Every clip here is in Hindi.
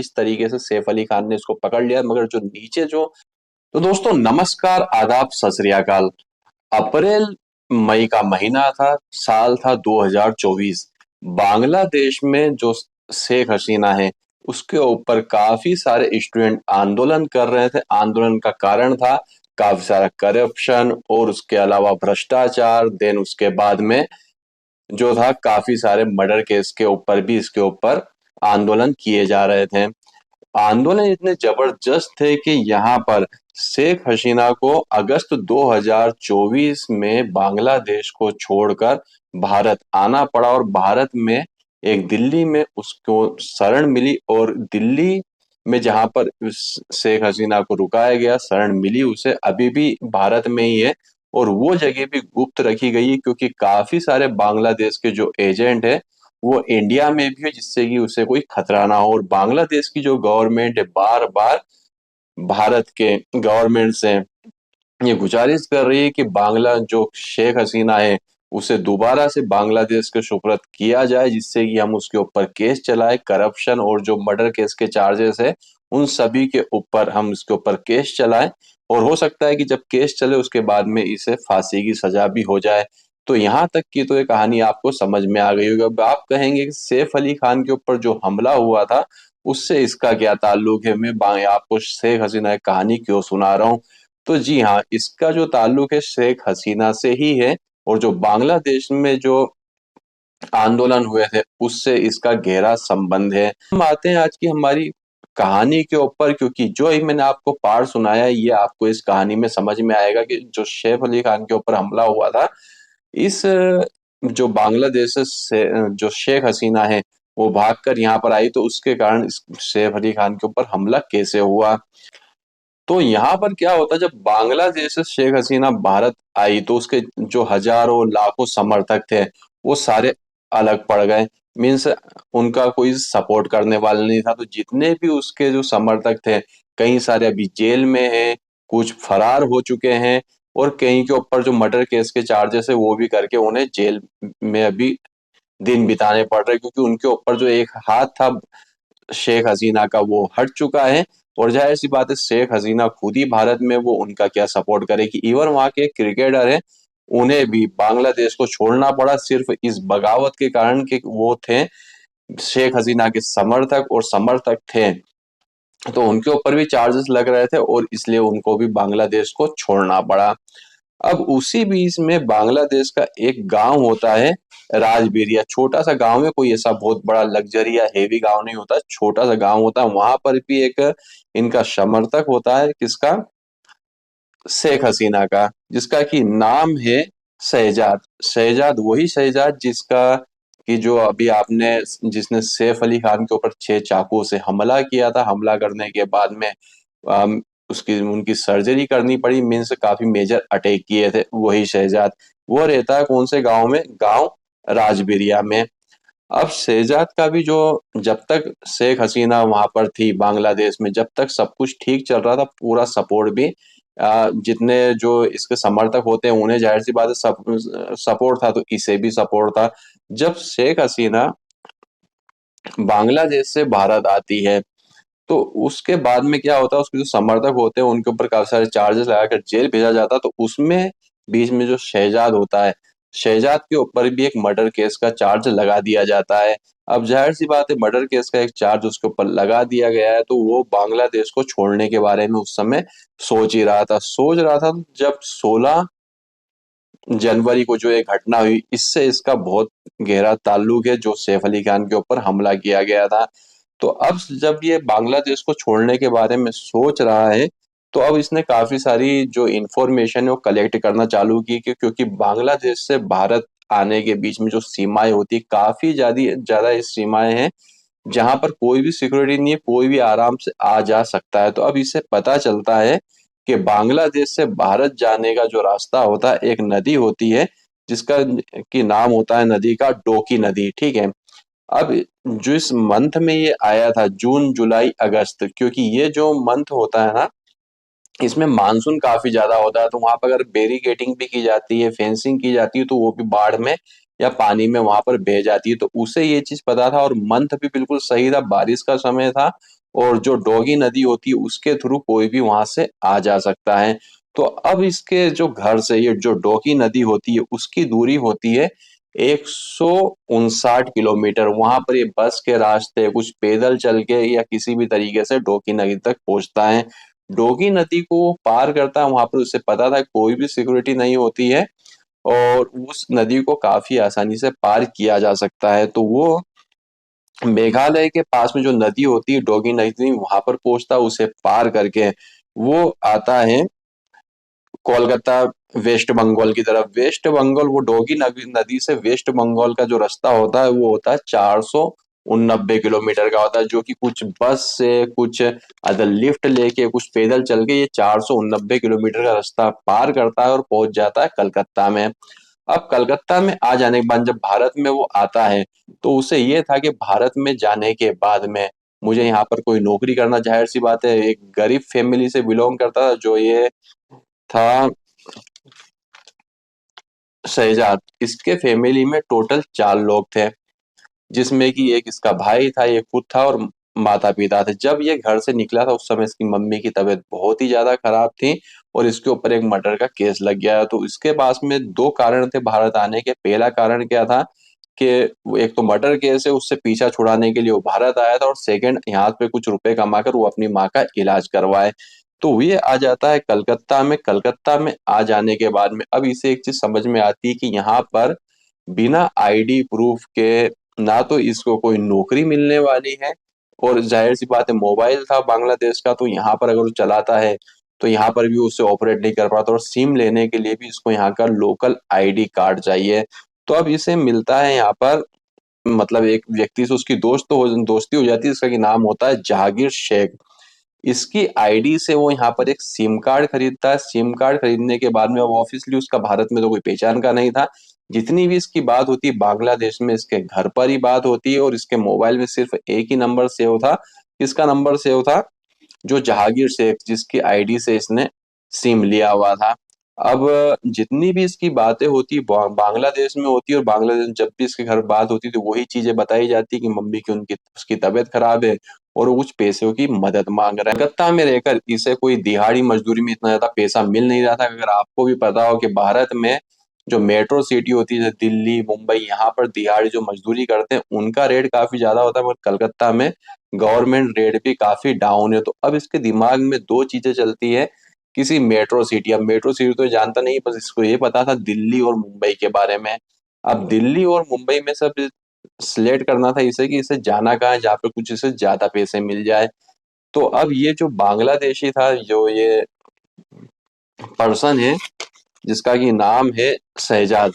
इस तरीके से सैफ अली खान ने इसको पकड़ लिया, मगर जो नीचे जो। तो दोस्तों नमस्कार, आदाब, सत श्री अकाल। अप्रैल मई का महीना था, साल था 2024। बांग्लादेश में जो शेख हसीना है उसके ऊपर काफी सारे स्टूडेंट आंदोलन कर रहे थे। आंदोलन का कारण था काफी सारा करप्शन और उसके अलावा भ्रष्टाचार। देन उसके बाद में जो था काफी सारे मर्डर केस के ऊपर भी इसके ऊपर आंदोलन किए जा रहे थे। आंदोलन इतने जबरदस्त थे कि यहाँ पर शेख हसीना को अगस्त 2024 में बांग्लादेश को छोड़कर भारत आना पड़ा, और भारत में एक दिल्ली में उसको शरण मिली, और दिल्ली में जहां पर शेख हसीना को रुकाया गया, शरण मिली उसे, अभी भी भारत में ही है। और वो जगह भी गुप्त रखी गई है क्योंकि काफी सारे बांग्लादेश के जो एजेंट है वो इंडिया में भी है, जिससे कि उसे कोई खतरा ना हो। और बांग्लादेश की जो गवर्नमेंट है बार बार भारत के गवर्नमेंट से ये गुजारिश कर रही है कि बांग्ला जो शेख हसीना है उसे दोबारा से बांग्लादेश के सुपुर्द किया जाए, जिससे कि हम उसके ऊपर केस चलाए। करप्शन और जो मर्डर केस के चार्जेस है उन सभी के ऊपर हम इसके ऊपर केस चलाएं, और हो सकता है कि जब केस चले उसके बाद में इसे फांसी की सजा भी हो जाए। तो यहाँ तक की तो ये कहानी आपको समझ में आ गई होगी। अब आप कहेंगे कि सैफ अली खान के ऊपर जो हमला हुआ था उससे इसका क्या ताल्लुक है, मैं आपको शेख हसीना की कहानी क्यों सुना रहा हूँ। तो जी हाँ, इसका जो ताल्लुक है शेख हसीना से ही है, और जो बांग्लादेश में जो आंदोलन हुए थे उससे इसका गहरा संबंध है। हम आते हैं आज की हमारी कहानी के ऊपर, क्योंकि जो ही मैंने आपको पार्ट सुनाया है ये आपको इस कहानी में समझ में आएगा कि जो सैफ अली खान के ऊपर हमला हुआ था, इस जो बांग्लादेश से जो शेख हसीना है वो भागकर यहाँ पर आई, तो उसके कारण इस सैफ अली खान के ऊपर हमला कैसे हुआ। तो यहाँ पर क्या होता, जब बांग्लादेश से शेख हसीना भारत आई तो उसके जो हजारों लाखों समर्थक थे वो सारे अलग पड़ गए। मीन्स उनका कोई सपोर्ट करने वाला नहीं था। तो जितने भी उसके जो समर्थक थे, कई सारे अभी जेल में हैं, कुछ फरार हो चुके हैं, और कई के ऊपर जो मर्डर केस के चार्जेस है वो भी करके उन्हें जेल में अभी दिन बिताने पड़ रहे, क्योंकि उनके ऊपर जो एक हाथ था शेख हसीना का वो हट चुका है। और जाहिर सी बात है शेख हसीना खुद ही भारत में, वो उनका क्या सपोर्ट करेगी। इवन वहां के क्रिकेटर है, उन्हें भी बांग्लादेश को छोड़ना पड़ा सिर्फ इस बगावत के कारण कि वो थे शेख हसीना के समर्थक, और समर्थक थे तो उनके ऊपर भी चार्जेस लग रहे थे, और इसलिए उनको भी बांग्लादेश को छोड़ना पड़ा। अब उसी बीच में बांग्लादेश का एक गांव होता है राजबेरिया। छोटा सा गांव है, कोई ऐसा बहुत बड़ा लग्जरी या हेवी गांव नहीं होता, छोटा सा गांव होता है। वहां पर भी एक इनका समर्थक होता है, किसका, शेख हसीना का, जिसका कि नाम है शहजाद। शहजाद वही शहजाद जिसका कि जो अभी आपने, जिसने सैफ अली खान के ऊपर 6 चाकू से हमला किया था। हमला करने के बाद में उसकी उनकी सर्जरी करनी पड़ी, मीन्स काफी मेजर अटैक किए थे। वही शहजाद, वो रहता है कौन से गांव में, गांव राजबेरिया में। अब शहजाद का भी जो, जब तक शेख हसीना वहां पर थी बांग्लादेश में, जब तक सब कुछ ठीक चल रहा था, पूरा सपोर्ट भी जितने जो इसके समर्थक होते हैं उन्हें जाहिर सी बात है सपोर्ट था, तो इसे भी सपोर्ट था। जब शेख हसीना बांग्लादेश से भारत आती है तो उसके बाद में क्या होता है, उसके जो समर्थक होते हैं उनके ऊपर काफी सारे चार्जेस लगाकर जेल भेजा जाता है। तो उसमें बीच में जो शहजाद होता है, शहजाद के ऊपर भी एक मर्डर केस का चार्ज लगा दिया जाता है। अब जाहिर सी बात है मर्डर केस का एक चार्ज उसके ऊपर लगा दिया गया है, तो वो बांग्लादेश को छोड़ने के बारे में उस समय सोच रहा था। जब 16 जनवरी को जो एक घटना हुई, इससे इसका बहुत गहरा ताल्लुक है, जो सैफ अली खान के ऊपर हमला किया गया था। तो अब जब ये बांग्लादेश को छोड़ने के बारे में सोच रहा है, तो अब इसने काफी सारी जो इंफॉर्मेशन है वो कलेक्ट करना चालू की, क्योंकि बांग्लादेश से भारत आने के बीच में जो सीमाएं होती है, काफी ज्यादा ज्यादा इस सीमाएं हैं जहां पर कोई भी सिक्योरिटी नहीं है, कोई भी आराम से आ जा सकता है। तो अब इससे पता चलता है कि बांग्लादेश से भारत जाने का जो रास्ता होता है, एक नदी होती है जिसका की नाम होता है नदी का डोकी नदी, ठीक है। अब जो इस मंथ में ये आया था, जून जुलाई अगस्त, क्योंकि ये जो मंथ होता है ना, इसमें मानसून काफी ज्यादा होता है, तो वहां पर अगर बैरिकेडिंग भी की जाती है, फेंसिंग की जाती है, तो वो भी बाढ़ में या पानी में वहां पर बह जाती है। तो उसे ये चीज पता था, और मंथ भी बिल्कुल सही था, बारिश का समय था, और जो डोगी नदी होती है उसके थ्रू कोई भी वहां से आ जा सकता है। तो अब इसके जो घर से ये जो डोगी नदी होती है उसकी दूरी होती है 159 किलोमीटर। वहां पर ये बस के रास्ते, कुछ पैदल चल के या किसी भी तरीके से डोगी नदी तक पहुंचता है। डोगी नदी को वो पार करता है, वहां पर उसे पता था कोई भी सिक्योरिटी नहीं होती है और उस नदी को काफी आसानी से पार किया जा सकता है। तो वो मेघालय के पास में जो नदी होती है डोगी नदी, वहां पर पहुंचता है, उसे पार करके वो आता है कोलकाता, वेस्ट बंगाल की तरफ। वेस्ट बंगाल, वो डोगी नदी से वेस्ट बंगाल का जो रास्ता होता है वो होता है 489 किलोमीटर का होता है, जो कि कुछ बस से, कुछ अदर लिफ्ट लेके, कुछ पैदल चल के ये 489 किलोमीटर का रास्ता पार करता है और पहुंच जाता है कलकत्ता में। अब कलकत्ता में आ जाने के बाद जब भारत में वो आता है तो उसे ये था कि भारत में जाने के बाद में मुझे यहाँ पर कोई नौकरी करना, जाहिर सी बात है, एक गरीब फैमिली से बिलोंग करता था जो ये था शहजाद। इसके फैमिली में टोटल 4 लोग थे, जिसमें कि एक इसका भाई था, एक खुद था और माता पिता थे। जब ये घर से निकला था उस समय इसकी मम्मी की तबीयत बहुत ही ज्यादा खराब थी और इसके ऊपर एक मर्डर का केस लग गया। तो इसके पास में 2 कारण थे भारत आने के। पहला कारण क्या था कि वो एक तो मर्डर केस है, उससे पीछा छुड़ाने के लिए वो भारत आया था, और सेकंड यहाँ पे कुछ रुपए कमाकर वो अपनी माँ का इलाज करवाए। तो ये आ जाता है कलकत्ता में। कलकत्ता में आ जाने के बाद में अब इसे एक चीज समझ में आती है कि यहाँ पर बिना आईडी प्रूफ के ना तो इसको कोई नौकरी मिलने वाली है, और जाहिर सी बात है मोबाइल था बांग्लादेश का, तो यहाँ पर अगर वो चलाता है तो यहाँ पर भी उसे ऑपरेट नहीं कर पाता, और सिम लेने के लिए भी इसको यहाँ का लोकल आईडी कार्ड चाहिए। तो अब इसे मिलता है यहाँ पर, मतलब एक व्यक्ति से उसकी दोस्ती हो जाती है, इसका की नाम होता है जहांगीर शेख। इसकी आईडी से वो यहाँ पर एक सिम कार्ड खरीदता है। सिम कार्ड खरीदने के बाद में, अब ऑब्वियसली उसका भारत में तो कोई पहचान का नहीं था, जितनी भी इसकी बात होती है बांग्लादेश में इसके घर पर ही बात होती है, और इसके मोबाइल में सिर्फ एक ही नंबर सेव था। किसका नंबर सेव था? जो जहांगीर शेख, जिसकी आईडी से इसने सिम लिया हुआ था। अब जितनी भी इसकी बातें होती बांग्लादेश में होती है, और बांग्लादेश में जब भी इसके घर बात होती तो वही चीजें बताई जाती कि मम्मी की, उनकी, उसकी तबीयत खराब है और वो कुछ पैसों की मदद मांग रहा है। कलकत्ता में रहकर इसे कोई दिहाड़ी मजदूरी में इतना ज्यादा पैसा मिल नहीं रहा था। अगर आपको भी पता हो कि भारत में जो मेट्रो सिटी होती है जैसे दिल्ली, मुंबई, यहाँ पर दिहाड़ी जो मजदूरी करते हैं उनका रेट काफी ज्यादा होता है, मगर कलकत्ता में गवर्नमेंट रेट भी काफी डाउन है। तो अब इसके दिमाग में 2 चीजें चलती है किसी मेट्रो सिटी। अब मेट्रो सिटी तो ये जानता नहीं, बस इसको ये पता था दिल्ली और मुंबई के बारे में। अब दिल्ली और मुंबई में सब सिलेक्ट करना था इसे कि इसे जाना कहाँ है जहाँ पे कुछ इसे ज्यादा पैसे मिल जाए। तो अब ये जो बांग्लादेशी था, जो ये पर्सन है जिसका कि नाम है शहजाद,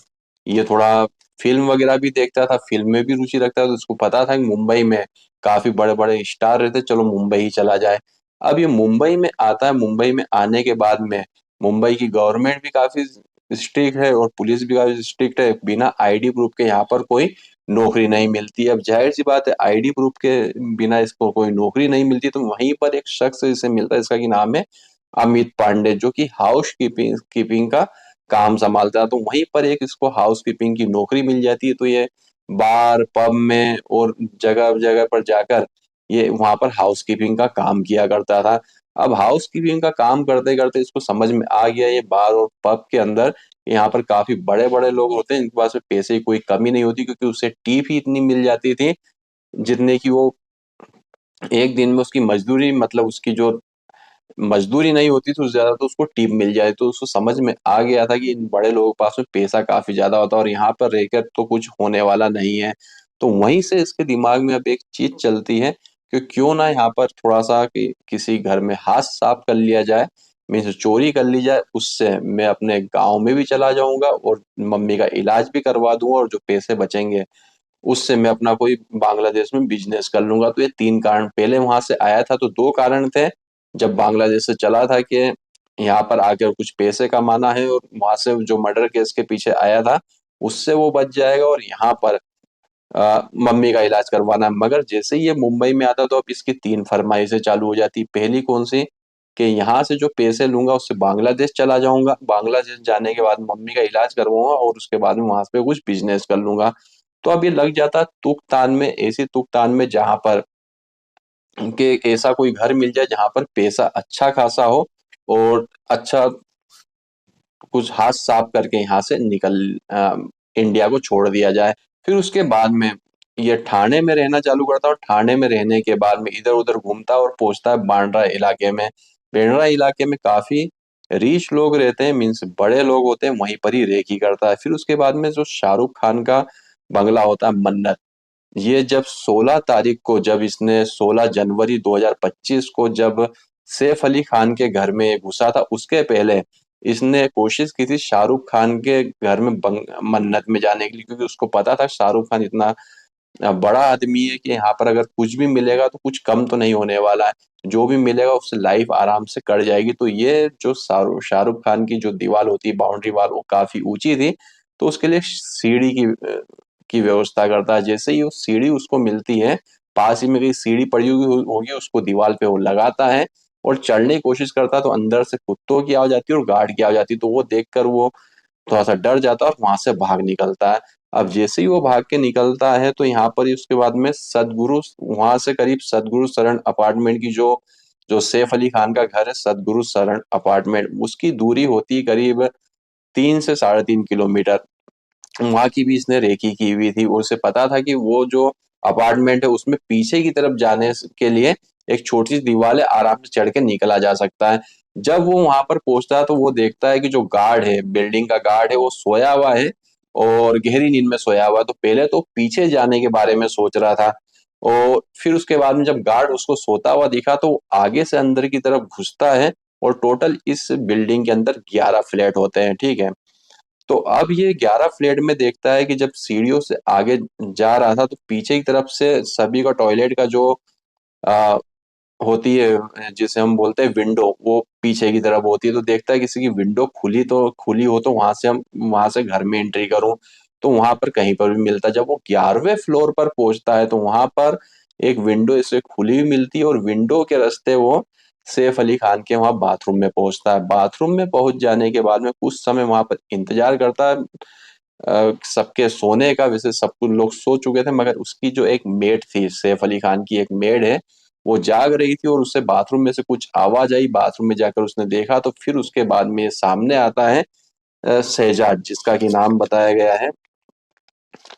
ये थोड़ा फिल्म वगैरह भी देखता था, फिल्म में भी रुचि रखता था, तो उसको पता था कि मुंबई में काफी बड़े बड़े स्टार रहते, चलो मुंबई ही चला जाए। अब ये मुंबई में आता है। मुंबई में आने के बाद में मुंबई की गवर्नमेंट भी काफी स्ट्रिक्ट है और पुलिस भी काफी स्ट्रिक्ट है, बिना आईडी प्रूफ के यहाँ पर कोई नौकरी नहीं मिलती। अब जाहिर सी बात है आईडी प्रूफ के बिना इसको कोई नौकरी नहीं मिलती। तो वहीं पर एक शख्स इसे मिलता है, इसका की नाम है अमित पांडे, जो कि हाउस कीपिंग कीपिंग का काम संभालता है। तो वहीं पर एक इसको हाउस कीपिंग की नौकरी मिल जाती है। तो ये बार, पब में और जगह जगह पर जाकर ये वहां पर हाउस कीपिंग का काम किया करता था। अब हाउस कीपिंग का काम करते करते इसको समझ में आ गया ये बार और पब के अंदर यहाँ पर काफी बड़े बड़े लोग होते हैं, इनके पास में पैसे की कोई कमी नहीं होती, क्योंकि उससे टिप ही इतनी मिल जाती थी जितने की वो एक दिन में उसकी मजदूरी, मतलब उसकी जो मजदूरी नहीं होती तो ज्यादा तो उसको टिप मिल जाए। तो उसको समझ में आ गया था कि इन बड़े लोगों के पास में पैसा काफी ज्यादा होता है और यहाँ पर रहकर तो कुछ होने वाला नहीं है। तो वहीं से इसके दिमाग में अब एक चीज चलती है कि क्यों ना यहाँ पर थोड़ा सा किसी घर में हाथ साफ कर लिया जाए, मीन्स चोरी कर ली जाए, उससे मैं अपने गांव में भी चला जाऊंगा और मम्मी का इलाज भी करवा दूंगा, और जो पैसे बचेंगे उससे मैं अपना कोई बांग्लादेश में बिजनेस कर लूंगा। तो ये 3 कारण, पहले वहां से आया था तो 2 कारण थे, जब बांग्लादेश से चला था कि यहाँ पर आकर कुछ पैसे कमाना है, और वहां से जो मर्डर केस के पीछे आया था उससे वो बच जाएगा, और यहाँ पर मम्मी का इलाज करवाना है। मगर जैसे ही ये मुंबई में आता तो अब इसकी 3 फरमाइशें चालू हो जाती। पहली कौन सी? कि यहाँ से जो पैसे लूंगा उससे बांग्लादेश चला जाऊंगा, बांग्लादेश जाने के बाद मम्मी का इलाज करवाऊंगा और उसके बाद में वहां पे कुछ बिजनेस कर लूंगा। तो अब ये लग जाता तुक तान में, ऐसी तुक तान में जहां पर कि ऐसा कोई घर मिल जाए जहां पर पैसा अच्छा खासा हो और अच्छा कुछ हाथ साफ करके यहाँ से इंडिया को छोड़ दिया जाए। फिर उसके बाद में ये ठाणे में रहना चालू करता है और ठाणे में रहने के बाद में इधर उधर घूमता है और पहुंचता है बांद्रा इलाके में। बांद्रा इलाके में काफी रिच लोग रहते हैं, मीन्स बड़े लोग होते हैं, वहीं पर ही रेकी करता है। फिर उसके बाद में जो शाहरुख खान का बंगला होता है मन्नत, ये जब 16 तारीख को, जब इसने 16 जनवरी 2025 को जब सैफ अली खान के घर में घुसा था, उसके पहले इसने कोशिश की थी शाहरुख खान के घर में मन्नत में जाने के लिए, क्योंकि उसको पता था शाहरुख खान इतना बड़ा आदमी है कि यहाँ पर अगर कुछ भी मिलेगा तो कुछ कम तो नहीं होने वाला है, जो भी मिलेगा उससे लाइफ आराम से कट जाएगी। तो ये जो शाहरुख खान की जो दीवार होती है, बाउंड्री वाल, वो काफी ऊंची थी, तो उसके लिए सीढ़ी की व्यवस्था करता है। जैसे ही वो सीढ़ी उसको मिलती है, पास ही में कहीं सीढ़ी पड़ी हुई होगी, उसको दीवार पे वो लगाता है और चढ़ने की कोशिश करता है, तो अंदर से कुत्तों की आवाज आती है और गार्ड की आवाज आती है। तो वो देखकर वो थोड़ा सा डर जाता है और वहां से भाग निकलता है। अब जैसे ही वो भाग के निकलता है तो यहाँ पर ही उसके बाद में सदगुरु, वहां से करीब सदगुरु शरण अपार्टमेंट की जो जो सैफ अली खान का घर है, सदगुरु शरण अपार्टमेंट, उसकी दूरी होती है करीब 3 से 3.5 किलोमीटर। वहां की भी इसने रेकी की हुई थी और उसे पता था कि वो जो अपार्टमेंट है उसमें पीछे की तरफ जाने के लिए एक छोटी सी दीवार है, आराम से चढ़ के निकला जा सकता है। जब वो वहां पर पहुंचता है तो वो देखता है कि जो गार्ड है, बिल्डिंग का गार्ड है, वो सोया हुआ है और गहरी नींद में सोया हुआ है। तो पहले तो पीछे जाने के बारे में सोच रहा था, और फिर उसके बाद में जब गार्ड उसको सोता हुआ दिखा तो वो आगे से अंदर की तरफ घुसता है। और टोटल इस बिल्डिंग के अंदर 11 फ्लैट होते हैं, ठीक है। तो अब ये 11 फ्लैट में देखता है कि जब सीढ़ियों से आगे जा रहा था तो पीछे की तरफ से सभी का टॉयलेट का जो आ, होती है, जिसे हम बोलते हैं विंडो, वो पीछे की तरफ होती है। तो देखता है किसी की विंडो खुली हो तो वहां से घर में एंट्री करूं, तो वहां पर कहीं पर भी मिलता। जब वो 11वें फ्लोर पर पहुंचता है तो वहां पर एक विंडो इसे खुली हुई मिलती है और विंडो के रास्ते वो सैफ अली खान के वहां बाथरूम में पहुंचता है। बाथरूम में पहुंच जाने के बाद में कुछ समय वहां पर इंतजार करता है सबके सोने का। वैसे सब कुछ लोग सो चुके थे, मगर उसकी जो एक मेड थी, सैफ अली खान की एक मेड है, वो जाग रही थी और उससे बाथरूम में से कुछ आवाज आई। बाथरूम में जाकर उसने देखा तो फिर उसके बाद में सामने आता है शहजाद, जिसका कि नाम बताया गया है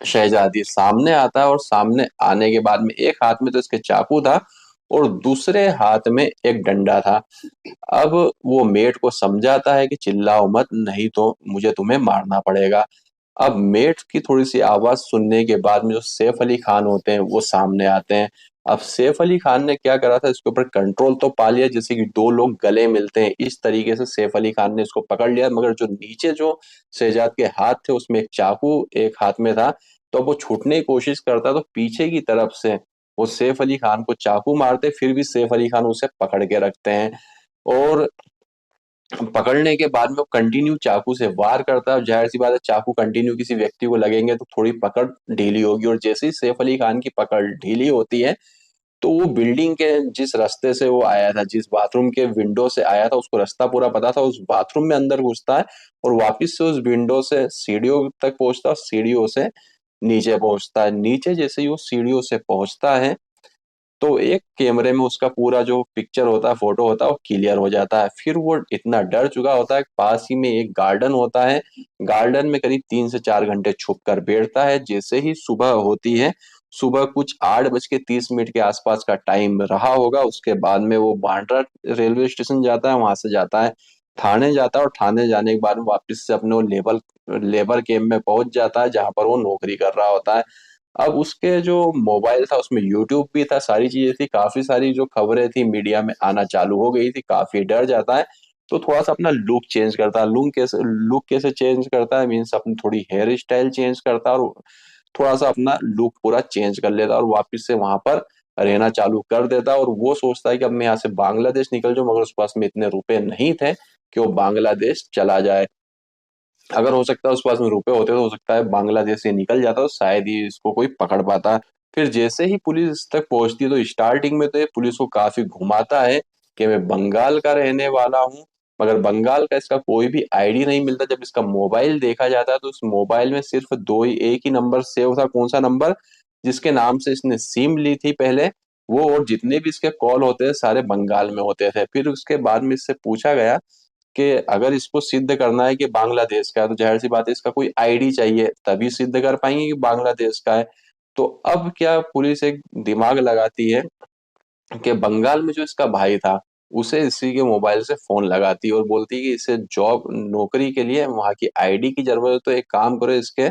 शहजादी, सामने आता है। और सामने आने के बाद में एक हाथ में तो इसके चाकू था और दूसरे हाथ में एक डंडा था। अब वो मेट को समझाता है कि चिल्लाओ मत, नहीं तो मुझे तुम्हें मारना पड़ेगा। अब मेट की थोड़ी सी आवाज सुनने के बाद में जो सैफ अली खान होते हैं वो सामने आते हैं। अब सैफ अली खान ने क्या करा था, इसके ऊपर कंट्रोल तो पा लिया, जैसे कि दो लोग गले मिलते हैं इस तरीके से सैफ अली खान ने इसको पकड़ लिया। मगर जो नीचे जो शहजाद के हाथ थे उसमें एक चाकू एक हाथ में था, तो अब वो छूटने की कोशिश करता तो पीछे की तरफ से वो सैफ अली खान को चाकू मारते, फिर भी सैफ अली खान उसे पकड़ के रखते हैं। और पकड़ने के बाद में वो कंटिन्यू चाकू से वार करता है। जाहिर सी बात है, चाकू कंटिन्यू किसी व्यक्ति को लगेंगे तो थोड़ी पकड़ ढीली होगी, और जैसे ही सैफ अली खान की पकड़ ढीली होती है तो वो बिल्डिंग के जिस रास्ते से वो आया था, जिस बाथरूम के विंडो से आया था, उसको रास्ता पूरा पता था, उस बाथरूम में अंदर घुसता है और वापस से उस विंडो से सीढ़ियों तक पहुंचता है, सीढ़ियों से नीचे पहुंचता है। नीचे जैसे ही वो सीढ़ियों से पहुंचता है तो एक कैमरे में उसका पूरा जो पिक्चर होता है, फोटो होता है, वो क्लियर हो जाता है। फिर वो इतना डर चुका होता है, पास ही में एक गार्डन होता है, गार्डन में करीब 3 से 4 घंटे छुप कर बैठता है। जैसे ही सुबह होती है, सुबह कुछ 8:30 के आसपास का टाइम रहा होगा, उसके बाद में वो बांद्रा रेलवे स्टेशन जाता है, वहां से जाता है थाने जाता है, और थाने जाने के बाद में वापस से अपने वो लेबर लेबर कैंप में पहुंच जाता है जहां पर वो नौकरी कर रहा होता है। अब उसके जो मोबाइल था उसमें यूट्यूब भी था, सारी चीजें थी, काफी सारी जो खबरें थी मीडिया में आना चालू हो गई थी, काफी डर जाता है। तो थोड़ा सा अपना लुक चेंज करता है। लुक कैसे चेंज करता है, मीन्स अपनी थोड़ी हेयर स्टाइल चेंज करता है और थोड़ा सा अपना लुक पूरा चेंज कर लेता है और वापस से वहां पर रहना चालू कर देता है। और वो सोचता है कि अब मैं यहाँ से बांग्लादेश निकल जाऊं, मगर उसके पास में इतने रुपए नहीं थे कि वो बांग्लादेश चला जाए। अगर हो सकता है उस पास में रुपए होते तो हो सकता है बांग्लादेश से निकल जाता, तो शायद ही इसको कोई पकड़ पाता। फिर जैसे ही पुलिस तक पहुंचती है तो स्टार्टिंग में तो ये पुलिस को काफी घुमाता है कि मैं बंगाल का रहने वाला हूँ, मगर बंगाल का इसका कोई भी आईडी नहीं मिलता। जब इसका मोबाइल देखा जाता है तो उस मोबाइल में सिर्फ एक ही नंबर सेव था। कौन सा नंबर? जिसके नाम से इसने सिम ली थी पहले, वो और जितने भी इसके कॉल होते हैं सारे बंगाल में होते थे। फिर उसके बाद में इससे पूछा गया कि अगर इसको सिद्ध करना है कि बांग्लादेश का है तो जाहिर सी बात है इसका कोई आईडी चाहिए, तभी सिद्ध कर पाएंगे कि बांग्लादेश का है। तो अब क्या पुलिस एक दिमाग लगाती है कि बंगाल में जो इसका भाई था उसे इसी के मोबाइल से फोन लगाती है और बोलती है कि इसे जॉब नौकरी के लिए वहां की आईडी की जरूरत है, तो एक काम करो, इसके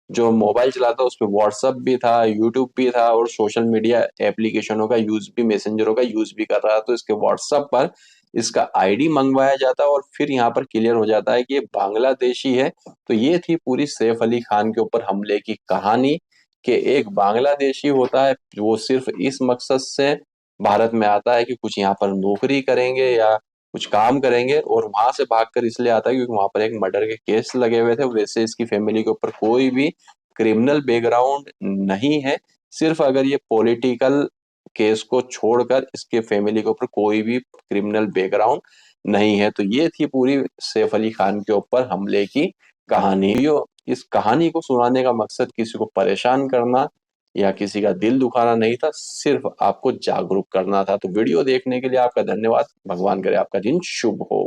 जो मोबाइल चलाता उस पे व्हाट्सएप भी था, यूट्यूब भी था और सोशल मीडिया एप्लीकेशनों का यूज भी, मैसेंजरों का यूज भी कर रहा है, तो इसके व्हाट्सएप पर इसका आईडी मंगवाया जाता है और फिर यहाँ पर क्लियर हो जाता है कि ये बांग्लादेशी है। तो ये थी पूरी सैफ अली खान के ऊपर हमले की कहानी कि एक बांग्लादेशी होता है, वो सिर्फ इस मकसद से भारत में आता है कि कुछ यहाँ पर नौकरी करेंगे या कुछ काम करेंगे, और वहां से भागकर इसलिए आता है क्योंकि वहां पर एक मर्डर के केस लगे हुए थे। वैसे इसकी फैमिली के ऊपर कोई भी क्रिमिनल बैकग्राउंड नहीं है, सिर्फ अगर ये पॉलिटिकल केस को छोड़कर इसके फैमिली के ऊपर कोई भी क्रिमिनल बैकग्राउंड नहीं है। तो ये थी पूरी सैफ अली खान के ऊपर हमले की कहानी। इस कहानी को सुनाने का मकसद किसी को परेशान करना या किसी का दिल दुखाना नहीं था, सिर्फ आपको जागरूक करना था। तो वीडियो देखने के लिए आपका धन्यवाद। भगवान करे आपका दिन शुभ हो।